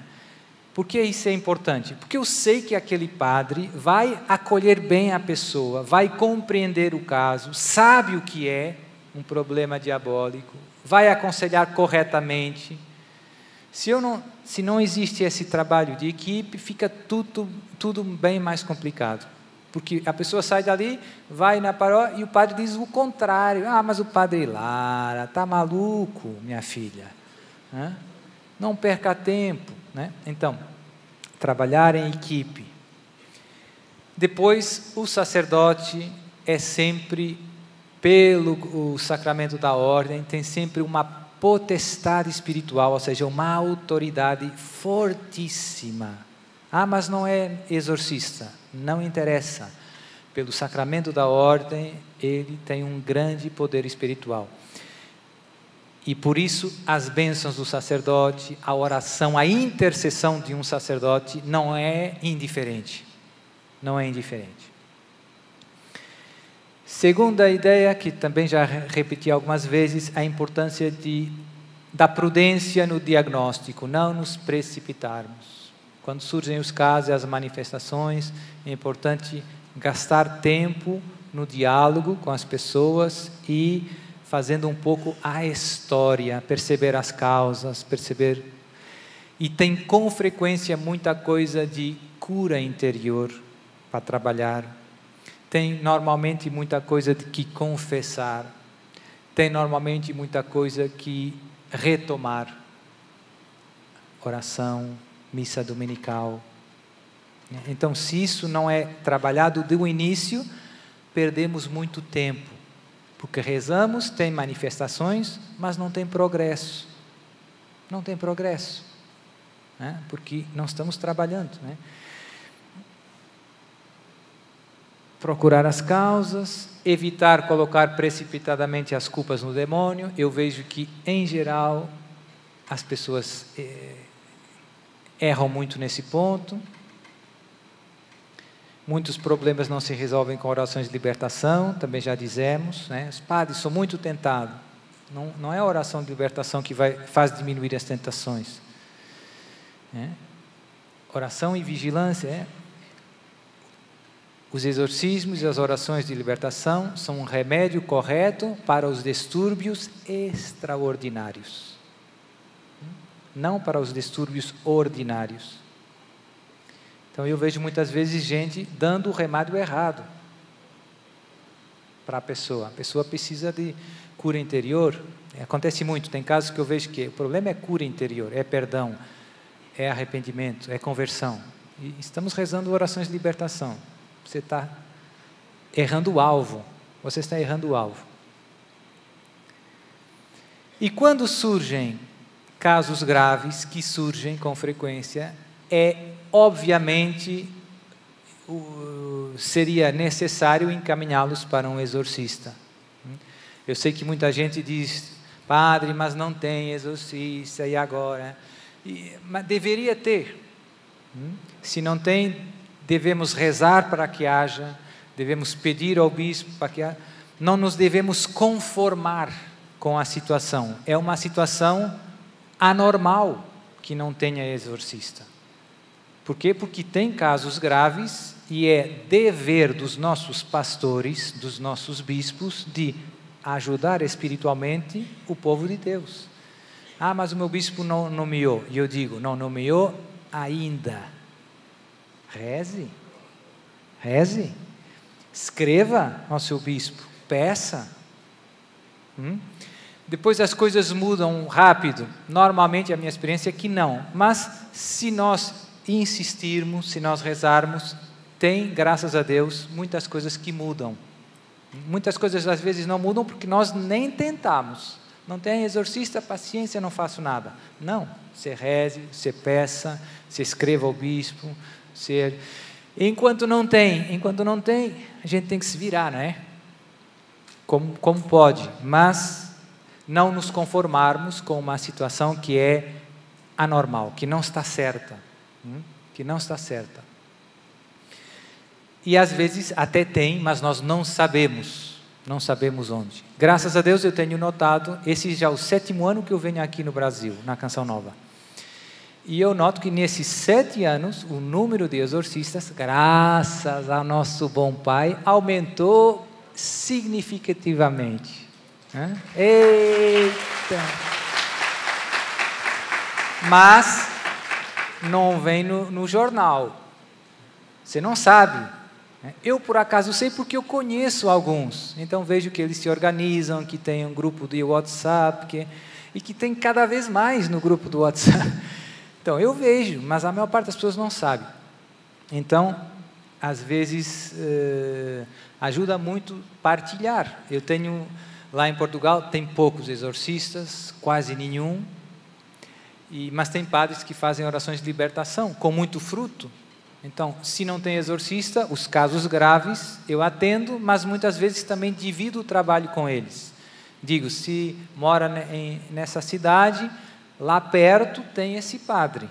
Por que isso é importante? Porque eu sei que aquele padre vai acolher bem a pessoa, vai compreender o caso, sabe o que é um problema diabólico, vai aconselhar corretamente. Se não existe esse trabalho de equipe, fica tudo bem mais complicado. Porque a pessoa sai dali, vai na paróquia e o padre diz o contrário. Ah, mas o padre Lara, está maluco, minha filha. Não perca tempo, né? Então, trabalhar em equipe. Depois, o sacerdote é sempre, pelo sacramento da ordem, tem sempre uma potestade espiritual, ou seja, uma autoridade fortíssima. Ah, mas não é exorcista. Não interessa. Pelo sacramento da ordem, ele tem um grande poder espiritual. E por isso, as bênçãos do sacerdote, a oração, a intercessão de um sacerdote não é indiferente. Não é indiferente. Segunda ideia, que também já repeti algumas vezes, a importância da prudência no diagnóstico, não nos precipitarmos. Quando surgem os casos e as manifestações, é importante gastar tempo no diálogo com as pessoas e fazendo um pouco a história, perceber as causas, perceber. E tem com frequência muita coisa de cura interior para trabalhar. Tem normalmente muita coisa de que confessar. Tem normalmente muita coisa que retomar. Oração, missa dominical. Então, se isso não é trabalhado do início, perdemos muito tempo. Porque rezamos, tem manifestações, mas não tem progresso. Não tem progresso. Né? Porque não estamos trabalhando. Né? Procurar as causas, evitar colocar precipitadamente as culpas no demônio. Eu vejo que, em geral, as pessoas erram muito nesse ponto. Muitos problemas não se resolvem com orações de libertação, também já dizemos, né? Os padres são muito tentados. Não é a oração de libertação que faz diminuir as tentações. Né? Oração e vigilância, Os exorcismos e as orações de libertação são um remédio correto para os distúrbios extraordinários, não para os distúrbios ordinários. Então eu vejo muitas vezes gente dando o remédio errado para a pessoa. A pessoa precisa de cura interior. Acontece muito, tem casos que eu vejo que o problema é cura interior, é perdão, é arrependimento, é conversão. E estamos rezando orações de libertação. Você está errando o alvo. Você está errando o alvo. E quando surgem casos graves, que surgem com frequência, obviamente, seria necessário encaminhá-los para um exorcista. Eu sei que muita gente diz, padre, mas não tem exorcista, e agora? Mas deveria ter. Se não tem, devemos rezar para que haja, devemos pedir ao bispo para que haja. Não nos devemos conformar com a situação. É uma situação anormal que não tenha exorcista. Por quê? Porque tem casos graves e é dever dos nossos pastores, dos nossos bispos, de ajudar espiritualmente o povo de Deus. Ah, mas o meu bispo não nomeou. E eu digo, não nomeou ainda. Reze, escreva ao seu bispo, peça. Depois as coisas mudam rápido. Normalmente a minha experiência é que não, mas se nós insistirmos, se nós rezarmos, tem, graças a Deus, muitas coisas que mudam. Muitas coisas às vezes não mudam porque nós nem tentamos. Não tem exorcista, paciência, não faço nada. Não, você reze, você peça, você escreva ao bispo. Enquanto não tem, a gente tem que se virar, não é? Como pode, mas não nos conformarmos com uma situação que é anormal, que não está certa, E às vezes até tem, mas nós não sabemos onde. Graças a Deus eu tenho notado, esse já é o 7º ano que eu venho aqui no Brasil, na Canção Nova. E eu noto que nesses 7 anos, o número de exorcistas, graças ao nosso bom Pai, aumentou significativamente. Eita! Mas não vem no jornal. Você não sabe. Eu, por acaso, sei porque eu conheço alguns. Então, vejo que eles se organizam, que tem um grupo de WhatsApp, e que tem cada vez mais no grupo do WhatsApp. Então, eu vejo, mas a maior parte das pessoas não sabe. Então, às vezes, ajuda muito partilhar. Eu tenho, lá em Portugal, tem poucos exorcistas, quase nenhum, mas tem padres que fazem orações de libertação, com muito fruto. Então, se não tem exorcista, os casos graves eu atendo, mas muitas vezes também divido o trabalho com eles. Digo, se mora nessa cidade, lá perto tem esse padre,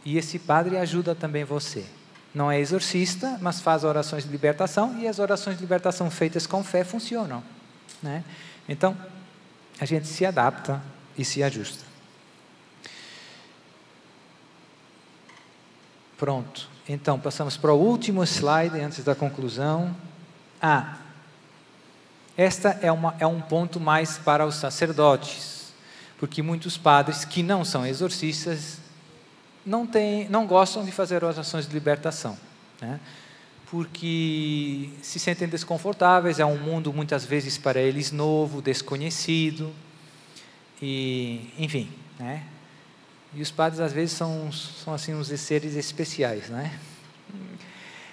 e esse padre ajuda também você. Não é exorcista, mas faz orações de libertação, e as orações de libertação feitas com fé funcionam, né? Então, a gente se adapta e se ajusta. Pronto. Então, passamos para o último slide, antes da conclusão. Esta é um ponto mais para os sacerdotes, porque muitos padres que não são exorcistas não gostam de fazer orações de libertação, né? Porque se sentem desconfortáveis, é um mundo muitas vezes para eles novo, desconhecido, e enfim, né? E os padres às vezes são assim uns seres especiais, né?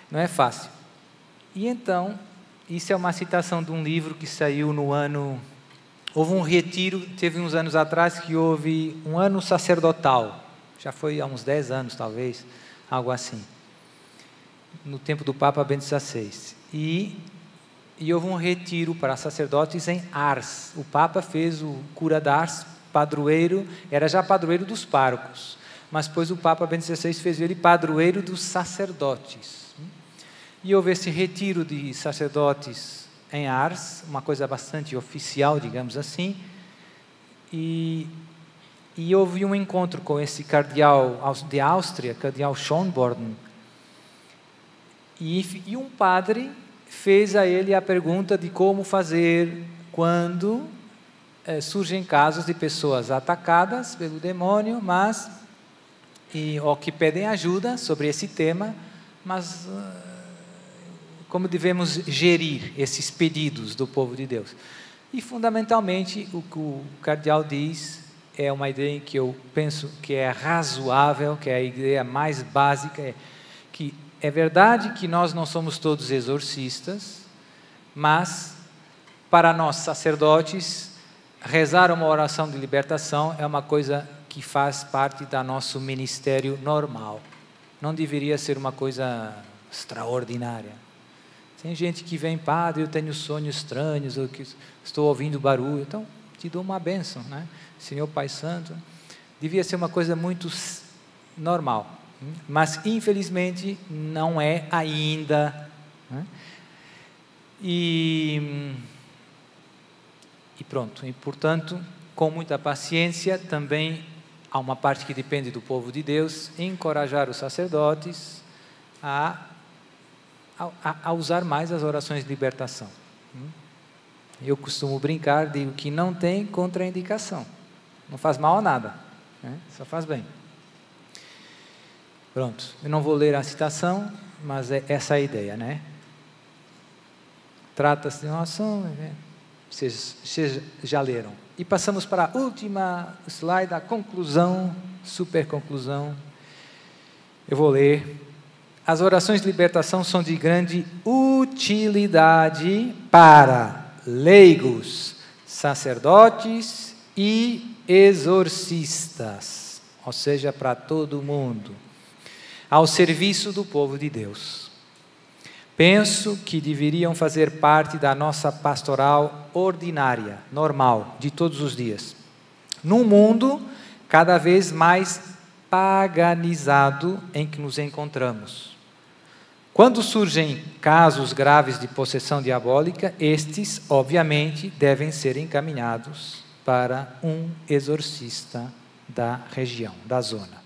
Não é fácil. E então, isso é uma citação de um livro que saiu no ano... Houve um retiro, teve uns anos atrás, que houve um ano sacerdotal. Já foi há uns 10 anos, talvez, algo assim. No tempo do Papa Bento XVI. E houve um retiro para sacerdotes em Ars. O Papa fez o cura de Ars, padroeiro, era já padroeiro dos párocos, mas depois o Papa Bento XVI fez ele padroeiro dos sacerdotes. E houve esse retiro de sacerdotes em Ars, uma coisa bastante oficial, digamos assim, e E houve um encontro com esse cardeal de Áustria, cardeal Schönborn, e um padre fez a ele a pergunta de como fazer quando surgem casos de pessoas atacadas pelo demônio, ou que pedem ajuda sobre esse tema, mas como devemos gerir esses pedidos do povo de Deus. E, fundamentalmente, o que o cardeal diz é uma ideia que eu penso que é razoável, que é a ideia mais básica, que é verdade que nós não somos todos exorcistas, mas, para nós sacerdotes, rezar uma oração de libertação é uma coisa que faz parte do nosso ministério normal. Não deveria ser uma coisa extraordinária. Tem gente que vem, padre, eu tenho sonhos estranhos, ou que estou ouvindo barulho, então te dou uma bênção, né? Senhor Pai Santo. Devia ser uma coisa muito normal, mas infelizmente não é ainda, né? E pronto, e portanto, com muita paciência, também há uma parte que depende do povo de Deus, encorajar os sacerdotes a usar mais as orações de libertação. Eu costumo brincar, digo que não tem contraindicação, não faz mal a nada, né? Só faz bem. Pronto, eu não vou ler a citação, mas é essa a ideia, né? Trata-se de uma oração, vocês já leram. E passamos para a última slide, a conclusão, super conclusão. Eu vou ler. As orações de libertação são de grande utilidade para leigos, sacerdotes e exorcistas, ou seja, para todo mundo, ao serviço do povo de Deus. Penso que deveriam fazer parte da nossa pastoral ordinária, normal, de todos os dias. Num mundo cada vez mais paganizado em que nos encontramos. Quando surgem casos graves de possessão diabólica, estes, obviamente, devem ser encaminhados para um exorcista da região, da zona.